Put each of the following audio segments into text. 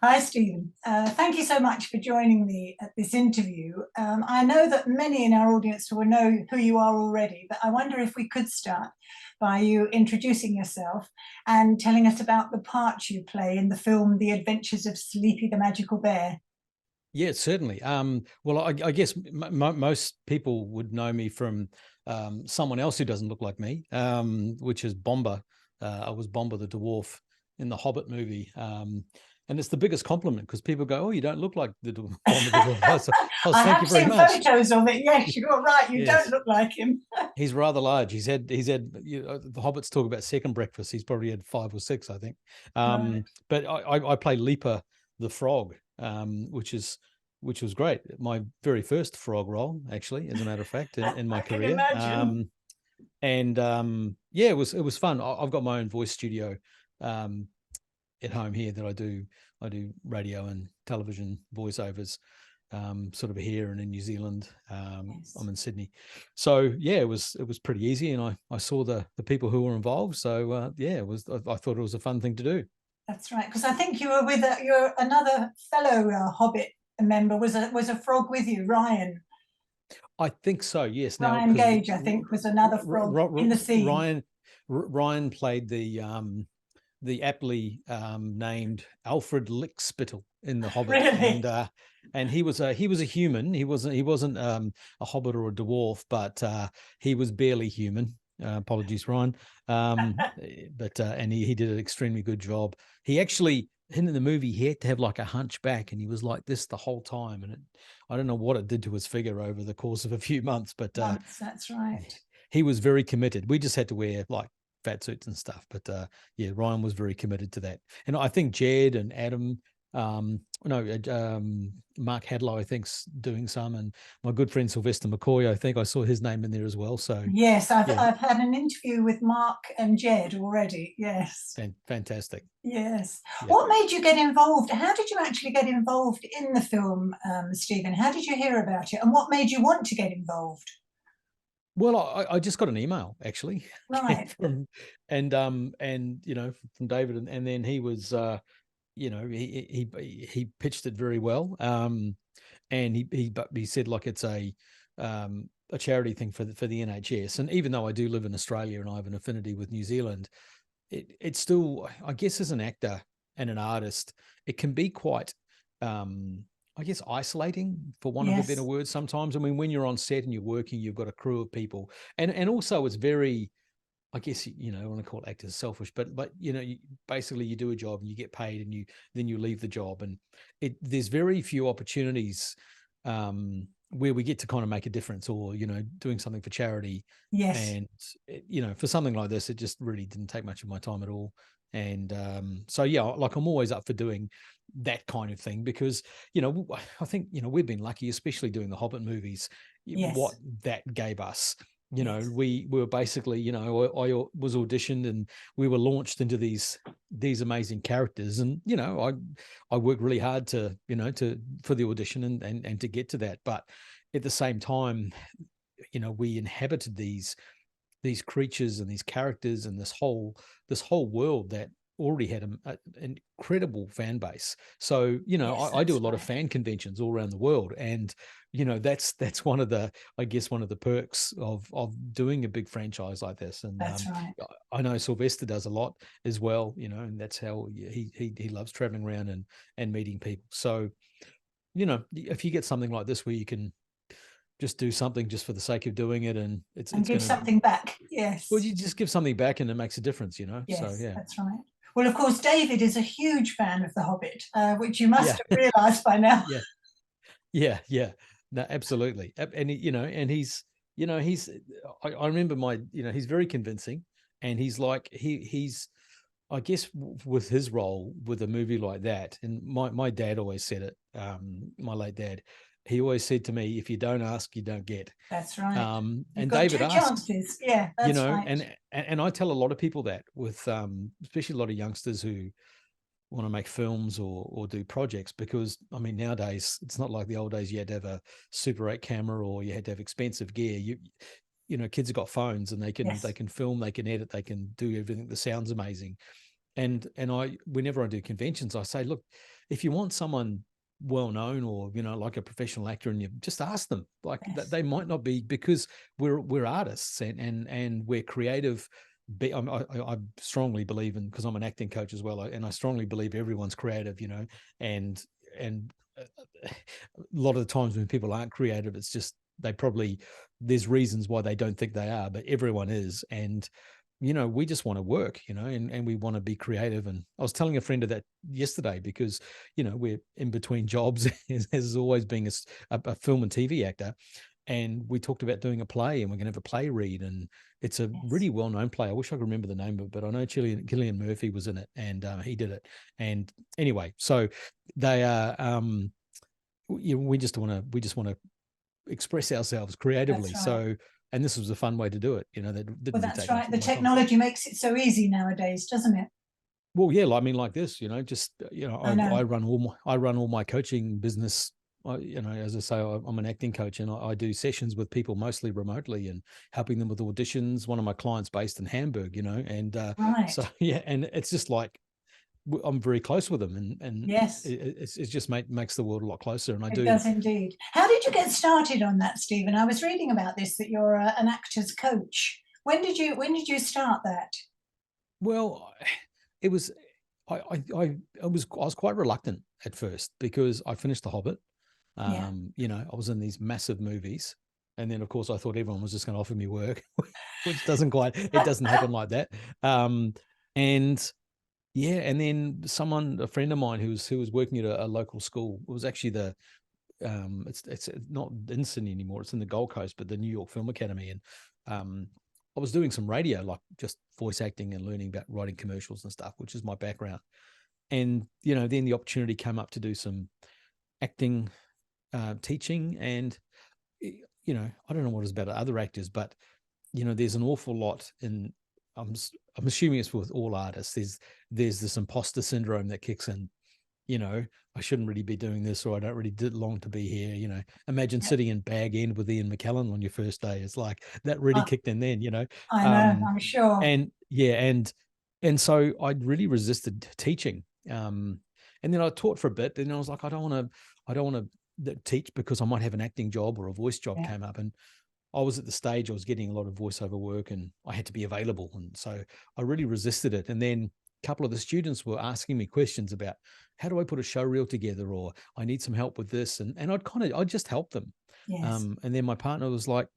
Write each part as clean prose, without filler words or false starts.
Hi, Stephen. Thank you so much for joining me at this interview. I know that many in our audience will know who you are already, but I wonder if we could start by you introducing yourself and telling us about the part you play in the film The Adventures of Sleepy the Magical Bear. Yeah, certainly. Well, I guess most people would know me from someone else who doesn't look like me, which is Bombur. I was Bombur the dwarf in the Hobbit movie. And it's the biggest compliment because people go, "Oh, you don't look like the Bombur the dwarf." Thank have you very seen much. photos of it. Yes, you're right. You don't Yes, look like him. he's rather large. He's had the hobbits talk about second breakfast. He's probably had five or six, I think. Right. But I play Leaper the frog, which was great. My very first frog role, actually, as a matter of fact, in my I can career. imagine. Yeah, it was fun. I've got my own voice studio um, at home here that I do radio and television voiceovers, sort of here and in New Zealand. Yes. I'm in Sydney, so yeah, it was pretty easy, and I saw the people who were involved. So yeah, I thought it was a fun thing to do. That's right. Because I think you were with you're another fellow Hobbit member was a frog with you, Ryan. I think so. Yes. Now, Ryan because Gage, I think, was another frog in the scene. Ryan played the aptly named Alfred Lickspittle in The Hobbit, Really? and he was a human. He wasn't a hobbit or a dwarf, but he was barely human. Apologies, Ryan. But and he did an extremely good job. He actually in the movie he had to have like a hunchback, and he was like this the whole time. And I don't know what it did to his figure over the course of a few months, but Months, that's right. he was very committed. We just had to wear like fat suits and stuff, but yeah, Ryan was very committed to that. And I think Jed and Adam, no, Mark Hadlow, I think's doing some, and my good friend Sylvester McCoy, I think I saw his name in there as well. So Yes, I've yeah, I've had an interview with Mark and Jed already. Yes. fantastic. Yes. Yeah. What made you get involved? How did you actually get involved in the film, Stephen? How did you hear about it? And what made you want to get involved? Well, I just got an email actually Right. from and from David, and then he was he pitched it very well. And he said like it's a charity thing for the NHS. And even though I do live in Australia and I have an affinity with New Zealand, it's still, I guess, as an actor and an artist, it can be quite, I guess, isolating, for want of a better Yes. word. Sometimes, I mean, when you're on set and you're working, you've got a crew of people, and also it's very, I guess, I want to call actors selfish, but basically you do a job and you get paid, and you leave the job, and there's very few opportunities where we get to kind of make a difference, or doing something for charity. Yes. And for something like this, it just really didn't take much of my time at all. And so yeah, like I'm always up for doing that kind of thing, because I think we've been lucky, especially doing the Hobbit movies, what Yes. that gave us. Yes. We were basically, I was auditioned, and we were launched into these amazing characters. And I worked really hard to for the audition, and to get to that. But at the same time, we inhabited these creatures and these characters and this whole world that already had an incredible fan base. So Yes, I do that's a lot of right. fan conventions all around the world, and that's one of the, I guess, one of the perks of doing a big franchise like this. And That's right. I know Sylvester does a lot as well, and that's how he loves traveling around and meeting people. So if you get something like this where you can just do something just for the sake of doing it, and it's And it's give going to, something back. well, Yes. you just give something back and it makes a difference. So Yes, yeah. that's right. Well, of course, David is a huge fan of The Hobbit, which you must Yeah. have realized by now. Yeah. Yeah. No, absolutely. And and he's I remember he's very convincing, and he's like he's I guess with his role with a movie like that. And my dad always said it, my late dad, he always said to me, if you don't ask, you don't get. That's right. You've And got David two asks, chances. Yeah, that's right. and I tell a lot of people that, with especially a lot of youngsters who want to make films or do projects, because I mean, nowadays it's not like the old days. You had to have a Super 8 camera, or you had to have expensive gear. Kids have got phones, and they can Yes. film, they can edit, they can do everything that sounds amazing. whenever I do conventions, I say, look, if you want someone well known, or like a professional actor, and you just ask them, like, Yes. they might not be, because we're artists, and we're creative. I strongly believe in, because I'm an acting coach as well, and I strongly believe everyone's creative, and a lot of the times when people aren't creative, it's just there's reasons why they don't think they are, but everyone is. And we just want to work, and we want to be creative. And I was telling a friend of that yesterday, because we're in between jobs as always, being a film and TV actor. And we talked about doing a play, and we're going to have a play read, and it's a really well-known play. I wish I could remember the name of it, but I know Cillian Murphy was in it, and he did it. And anyway, so they are we just want to express ourselves creatively. Right. So, and this was a fun way to do it. That didn't That's take right. The much of my time. technology makes it so easy nowadays, doesn't it? Well, yeah, I mean, like this, just I run all my coaching business. As I say, I'm an acting coach, and I do sessions with people mostly remotely, and helping them with auditions. One of my clients based in Hamburg, and right. So yeah, and it's just like, I'm very close with them, and Yes, it just makes the world a lot closer. And it does indeed. How did you get started on that, Stephen? I was reading about this, that you're an actor's coach. When did you start that? Well, it was I was quite reluctant at first, because I finished The Hobbit. Yeah. I was in these massive movies, and then of course I thought everyone was just going to offer me work, which it doesn't happen like that. And yeah, and then a friend of mine who was working at a local school, it was actually it's not in Sydney anymore, it's in the Gold Coast, but the New York Film Academy. And I was doing some radio, like just voice acting and learning about writing commercials and stuff, which is my background. And then the opportunity came up to do some acting, teaching. And I don't know what it's about other actors, but there's an awful lot in, I'm assuming it's with all artists, there's this imposter syndrome that kicks in. I shouldn't really be doing this, or I don't really long to be here. Imagine sitting in Bag End with Ian McKellen on your first day. It's like that really kicked in then. I know, I'm sure. And yeah, and so I'd really resisted teaching. And then I taught for a bit, and I was like, I don't want to teach, because I might have an acting job or a voice job came up. And I was at the stage, I was getting a lot of voiceover work, and I had to be available. And so I really resisted it. And then a couple of the students were asking me questions about, how do I put a show reel together, or I need some help with this. And I'd just help them. Yes. And then my partner was like,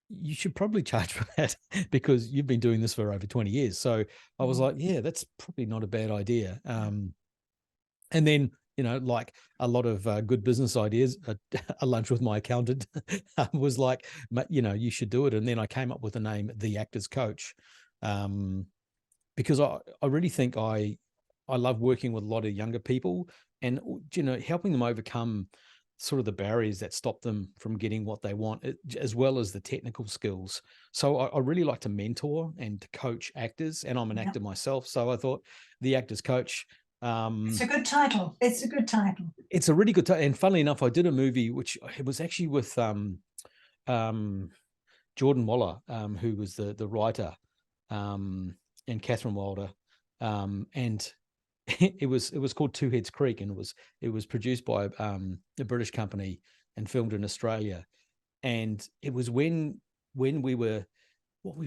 you should probably charge for that, because you've been doing this for over 20 years. So I was like, yeah, that's probably not a bad idea. And then, like a lot of good business ideas, a lunch with my accountant was like, you should do it. And then I came up with the name, The Actor's Coach, because I really think I love working with a lot of younger people, and, helping them overcome sort of the barriers that stop them from getting what they want, as well as the technical skills. So I really like to mentor and to coach actors, and I'm an actor myself. So I thought The Actor's Coach. It's a good title. It's a good title. It's a really good title. And funnily enough, I did a movie, which it was actually with Jordan Waller, who was the writer, and Catherine Wilder. And it was called Two Heads Creek, and it was produced by a British company and filmed in Australia. And it was when we were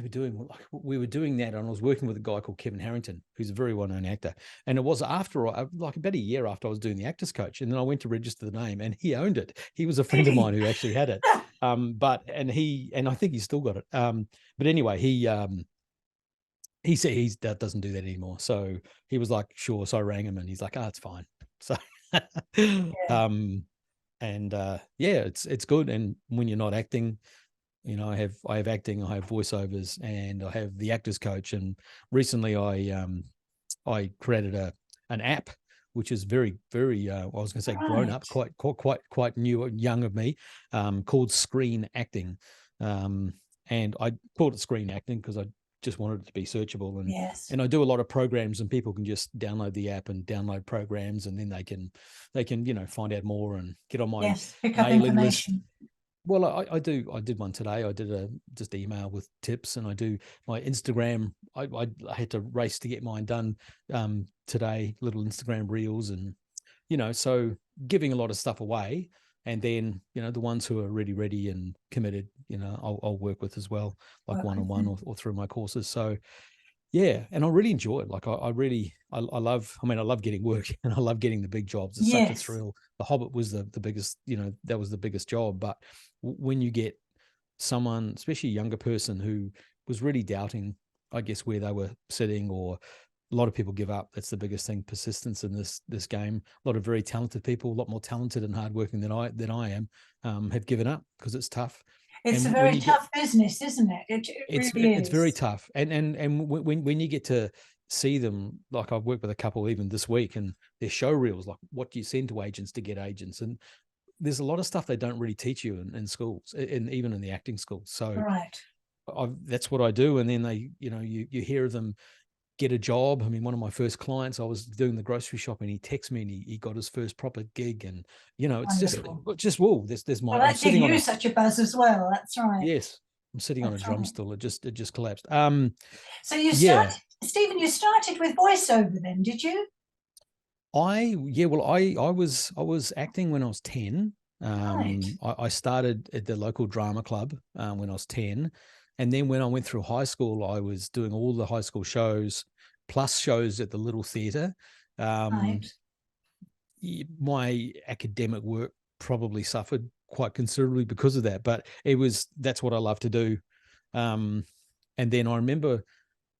doing that, and I was working with a guy called Kevin Harrington, who's a very well-known actor. And it was after, like about a year after I was doing The Actor's Coach, and then I went to register the name, and he owned it. He was a friend of mine who actually had it. And I think he's still got it. But anyway, he said he doesn't do that anymore. So he was like, sure. So I rang him, and he's like, it's fine. So, it's good. And when you're not acting, I have acting, I have voiceovers, and I have The Actor's Coach. And recently I created an app, which is very, very, I was going to say grown up, quite new, young of me, called Screen Acting. And I called it Screen Acting because I just wanted it to be searchable. And and I do a lot of programs, and people can just download the app and download programs, and then they can find out more and get on my mailing list. Well, I did one today. I did a just email with tips, and I do my Instagram. I had to race to get mine done today, little Instagram reels, and so giving a lot of stuff away. And then, the ones who are really ready and committed, I'll work with as well, like one-on-one or through my courses. So yeah, and I really enjoy it. Like I love getting work, and I love getting the big jobs. It's such a thrill. The Hobbit was the biggest, that was the biggest job. But when you get someone, especially a younger person, who was really doubting, I guess, where they were sitting, or a lot of people give up. That's the biggest thing, persistence in this game. A lot of very talented people, a lot more talented and hardworking than I am, have given up because it's tough. It's a very tough business, isn't it? It really is. It's very tough. And when you get to see them, like I've worked with a couple even this week, and their show reels, like what do you send to agents to get agents? And there's a lot of stuff they don't really teach you in schools, and even in the acting schools. So that's what I do. And then they, you hear them get a job. I mean, one of my first clients, I was doing the grocery shop, and he texted me, and he got his first proper gig. And it's just whoa. There's my. Well, that gave you such a buzz as well. That's right. Yes, I'm sitting on a drum stool. It just collapsed. So you started, Stephen. You started with voiceover, then, did you? I was acting when I was 10. I started at the local drama club when I was 10. And then when I went through high school, I was doing all the high school shows, plus shows at the little theatre. My academic work probably suffered quite considerably because of that, but that's what I love to do. And then I remember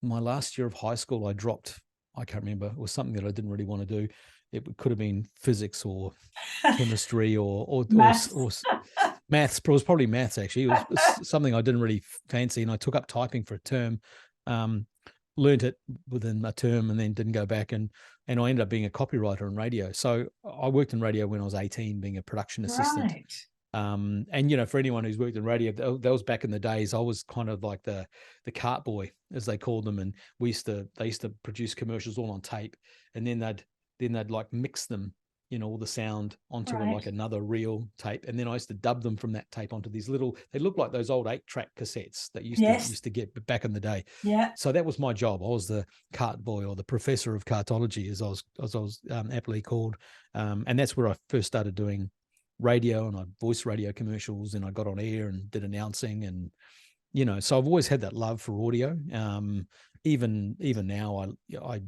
my last year of high school, I can't remember, it was something that I didn't really want to do. It could have been physics or chemistry or maths. It was probably maths, actually. It was something I didn't really fancy, and I took up typing for a term, learned it within a term, and then didn't go back, and I ended up being a copywriter in radio. So I worked in radio when I was 18, being a production assistant. And for anyone who's worked in radio, that was back in the days. I was kind of like the cart boy, as they called them, and they used to produce commercials all on tape, and then they'd like mix them, all the sound onto like another reel tape, and then I used to dub them from that tape onto these little. They look like those old 8-track cassettes that used to get back in the day. Yeah. So that was my job. I was the cart boy, or the professor of cartology, as I was aptly called, and that's where I first started doing radio, and I voiced radio commercials, and I got on air and did announcing, and so I've always had that love for audio. Even now, I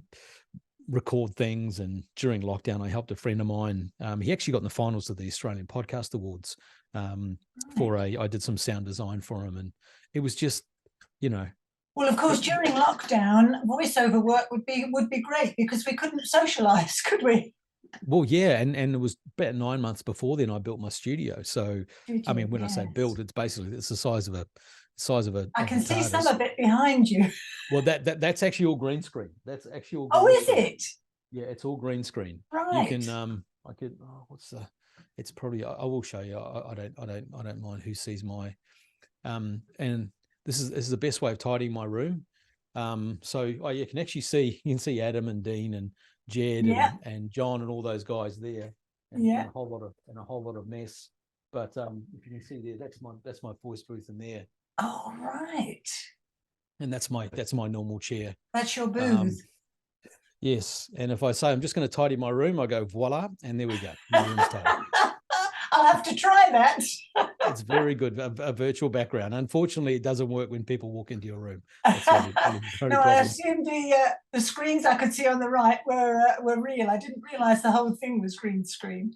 record things, and during lockdown I helped a friend of mine. He actually got in the finals of the Australian Podcast Awards. I did some sound design for him, and it was just, Well, of course, during lockdown, voiceover work would be great, because we couldn't socialize, could we? Well, yeah, and it was about 9 months before then I built my studio. So I mean, when I say built, it's basically the size of a. I can see some of it behind you. Well, that's actually all green screen. That's actually all. Oh, is it? Yeah, it's all green screen. Right. You can it's probably, I will show you. I don't mind who sees my and this is the best way of tidying my room. So you can actually see Adam and Dean and Jed and John and all those guys there, and a whole lot of mess. But if you can see there, that's my voice booth in there. Oh, right. And that's my normal chair. That's your booth. Yes. And if I say I'm just going to tidy my room, I go voila, and there we go. My room's tidy. I'll have to try that. It's very good, a virtual background. Unfortunately, it doesn't work when people walk into your room. No, I assumed the screens I could see on the right were real. I didn't realize the whole thing was green screen.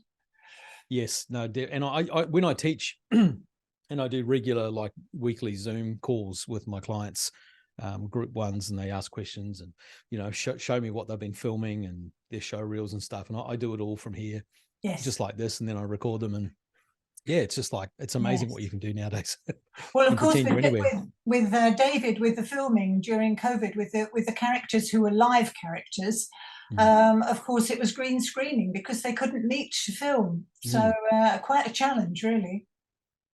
Yes, no, and I when I teach and I do regular, like, weekly Zoom calls with my clients, group ones, and they ask questions and, show me what they've been filming and their show reels and stuff. And I do it all from here, just like this. And then I record them, and it's just like, it's amazing what you can do nowadays. Well, of course, with David, with the filming during COVID, with the characters who were live characters, of course, it was green screening because they couldn't meet to film. So quite a challenge, really.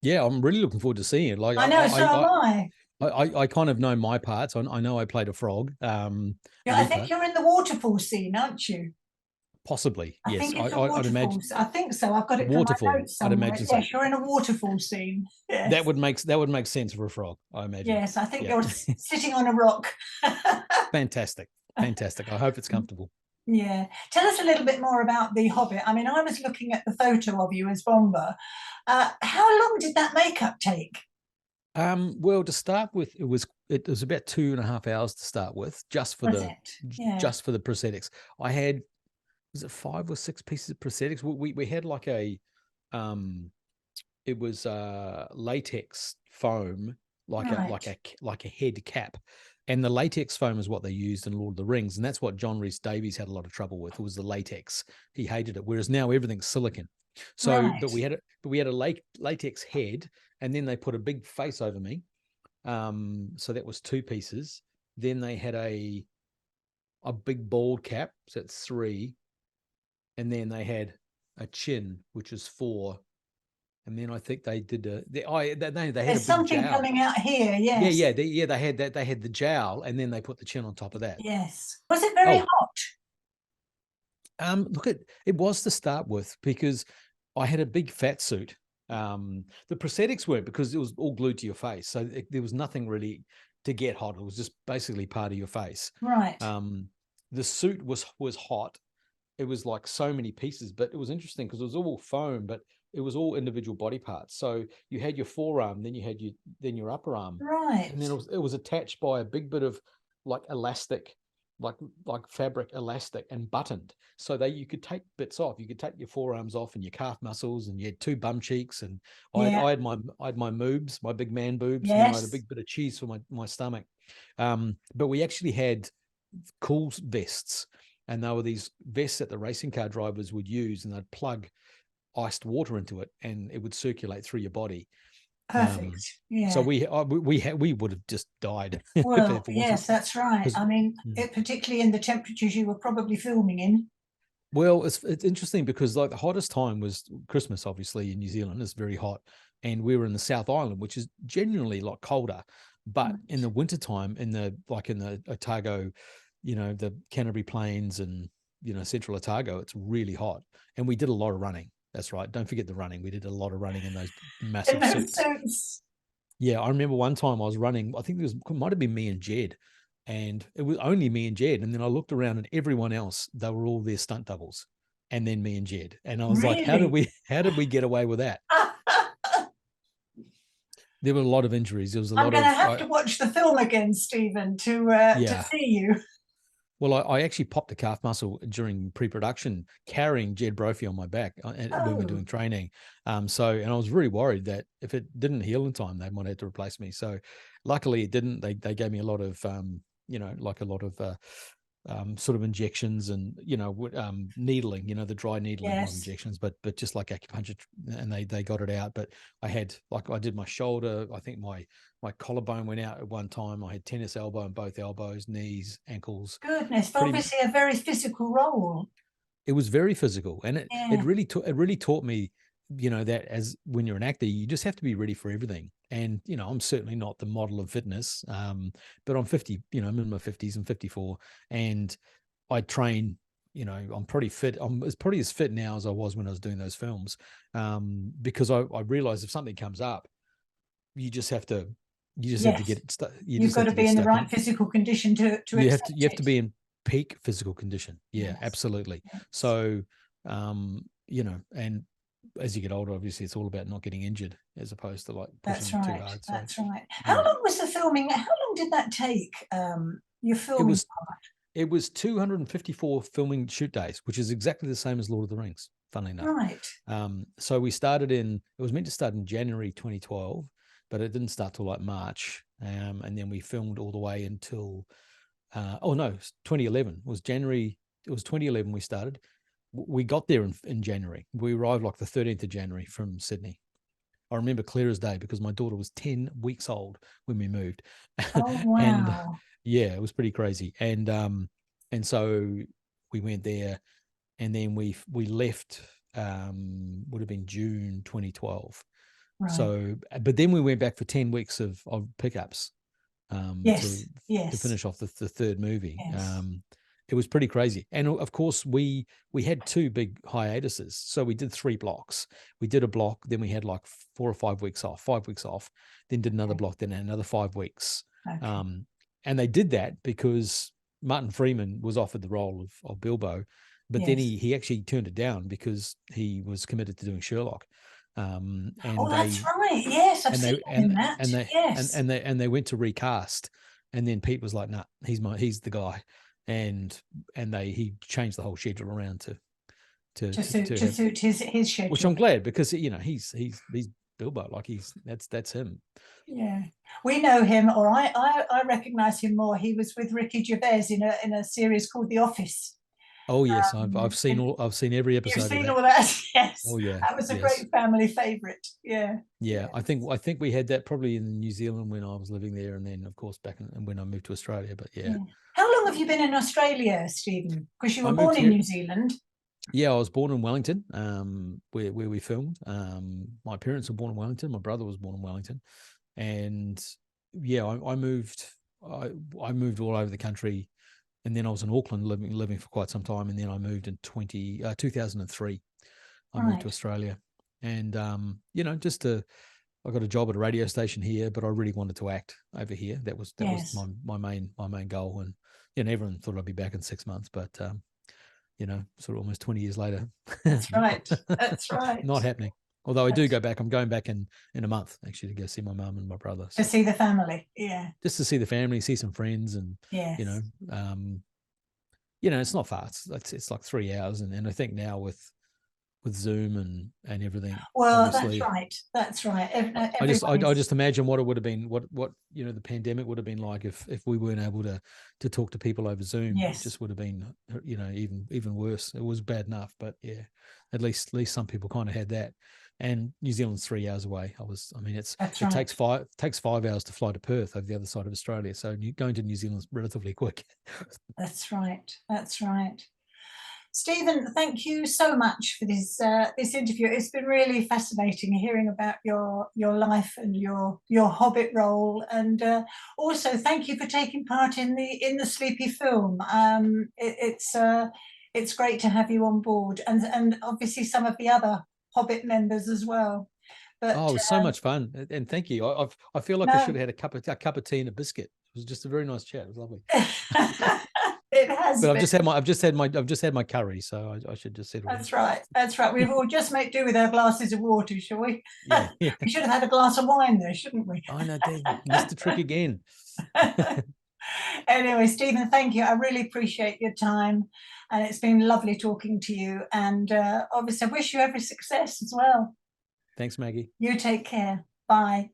Yeah, I'm really looking forward to seeing it. Like, I know, so am I. I kind of know my parts. I know I played a frog. I think you're in the waterfall scene, aren't you? Possibly, I yes. think it's a I'd waterfall. imagine I think so. I've got it from my waterfall. notes I'd somewhere. imagine so. Yes, you're in a waterfall scene. Yes. That would make sense for a frog, I imagine. Yes, I think Yeah. you're sitting on a rock. Fantastic. Fantastic. I hope it's comfortable. Yeah. Tell us a little bit more about The Hobbit. I mean, I was looking at the photo of you as Bombur. How long did that makeup take? Well, to start with, it was about 2.5 hours to start with, Was it? Yeah. just for the prosthetics. I had, was it 5 or 6 pieces of prosthetics? We had like a it was latex foam, Right. like a head cap, and the latex foam is what they used in Lord of the Rings, and that's what John Rhys Davies had a lot of trouble with. It was the latex; he hated it. Whereas now everything's silicon. So, Right. but we had a latex head, and then they put a big face over me. So that was 2 pieces. Then they had a big bald cap, so that's 3, and then they had a chin, which is 4. And then I think they did they had a There's big something jowl. coming out here. Yeah, Yes. yeah, they had that. They had the jowl, and then they put the chin on top of that. Yes. Was it very Oh, hot? look, it was to start with because I had a big fat suit. The prosthetics weren't, because it was all glued to your face, so there was nothing really to get hot. It was just basically part of your face. Right. The suit was hot. It was like so many pieces, but it was interesting because it was all foam, but it was all individual body parts. So you had your forearm, then you had your upper arm, Right. and then it was attached by a big bit of like elastic, like fabric elastic, and buttoned, so that you could take bits off. You could take your forearms off and your calf muscles, and you had 2 bum cheeks, and Yeah. I had my boobs, my big man boobs, and then I had a Yes. big bit of cheese for my stomach. But we actually had cool vests, and they were these vests that the racing car drivers would use, and they'd plug iced water into it, and it would circulate through your body. Perfect. So Yeah. we would have just died if Well, it wasn't. yes, that's right. I mean, particularly in the temperatures you were probably filming in. Well, it's interesting because like the hottest time was Christmas, obviously in New Zealand. It's very hot, and we were in the South Island, which is generally a lot colder. But in the wintertime, in the Otago, the Canterbury Plains, and Central Otago, it's really hot, and we did a lot of running. That's right. Don't forget the running. We did a lot of running in those In massive those suits. suits. Yeah, I remember one time I was running. I think it might have been me and Jed, and it was only me and Jed. And then I looked around, and everyone else, they were all their stunt doubles, and then me and Jed. And I was like, Really? how did we get away with that? There were a lot of injuries. There was a I'm lot going to of have to watch the film again, Stephen, to see you. Well, I actually popped a calf muscle during pre-production, carrying Jed Brophy on my back when we were doing training. And I was really worried that if it didn't heal in time, they might have to replace me. So luckily it didn't. They gave me a lot of, like a lot of sort of injections, and needling, the dry needling, not injections, but just like acupuncture, and they got it out. But I did my shoulder. I think my collarbone went out at one time. I had tennis elbow in both elbows, knees, ankles. Goodness, obviously a very physical role. It was very physical, and it really taught me, that as when you're an actor, you just have to be ready for everything. And I'm certainly not the model of fitness, but I'm 50. I'm in my 50s. I'm 54, and I train. I'm pretty fit. I'm probably as fit now as I was when I was doing those films, because I realized if something comes up, you just have to get it. You've got to be in the right physical condition to you have to be in peak physical condition. Yeah, absolutely. Yes. So, and as you get older, obviously it's all about not getting injured as opposed to like pushing too hard. So, that's right. How long was the filming? How long did that take? Your filming part? It was 254 filming shoot days, which is exactly the same as Lord of the Rings, funnily enough. Right. So we started it was meant to start in January 2012, but it didn't start till like March. And then we filmed all the way until 2011. It was January. It was 2011 we started. We got there in January. We arrived like the 13th of January from Sydney. I remember clear as day because my daughter was 10 weeks old when we moved. Oh, wow. And yeah, it was pretty crazy. And so we went there, and then we left, would have been June 2012. Right. So, but then we went back for 10 weeks of pickups to finish off the third movie. Yes. it was pretty crazy. And of course, we had 2 big hiatuses. So we did 3 blocks. We did a block, then we had like 4 or 5 weeks off, 5 weeks off, then did another block, then another 5 weeks. Okay. And they did that because Martin Freeman was offered the role of Bilbo, but then he actually turned it down because he was committed to doing Sherlock. And that's right. Yes, I've seen him in that. Yes. And they went to recast, and then Pete was like, "Nah, he's the guy," and he changed the whole schedule around to suit his schedule. Which I'm glad, because he's Bilbo, like that's him. Yeah, we know him, or I recognise him more. He was with Ricky Gervais in a series called The Office. Oh yes, I've seen every episode. You've seen all that, yes. Oh yeah, that was a great family favourite. Yeah. Yeah, I think we had that probably in New Zealand when I was living there, and then of course back when I moved to Australia. But yeah. How long have you been in Australia, Stephen? Because you were born in New Zealand. Yeah, I was born in Wellington, where we filmed. My parents were born in Wellington. My brother was born in Wellington, and yeah, I moved all over the country. And then I was in Auckland living for quite some time. And then I moved in 2003. I moved to Australia. And, I got a job at a radio station here, but I really wanted to act over here. That was my main goal. And, everyone thought I'd be back in 6 months, but, sort of almost 20 years later. That's right. That's right. Not happening. Although I do go back. I'm going back in a month, actually, to go see my mum and my brother. So. To see the family, yeah. Just to see the family, see some friends, and it's not far. It's like 3 hours, and I think now with Zoom and everything. Well, that's right. That's right. I just imagine what it would have been, what the pandemic would have been like if we weren't able to talk to people over Zoom. Yes. It just would have been even worse. It was bad enough, but yeah, at least some people kind of had that. And New Zealand's 3 hours away. It takes 5 hours to fly to Perth over the other side of Australia. So going to New Zealand's relatively quick. That's right. That's right. Stephen, thank you so much for this interview. It's been really fascinating hearing about your life and your Hobbit role, and also thank you for taking part in the Sleepy film. It's great to have you on board, and obviously some of the other Hobbit members as well. But it was so much fun, and thank you. I feel like I should have had a cup of tea and a biscuit. It was just a very nice chat. It was lovely. It has. But I've just had my curry, so I should just settle. That's right. That's right. We've all just make do with our glasses of water, shall we? Yeah. We should have had a glass of wine there, shouldn't we? I know, missed the trick again. Anyway, Stephen, thank you. I really appreciate your time, and it's been lovely talking to you. And obviously, I wish you every success as well. Thanks, Maggie. You take care. Bye.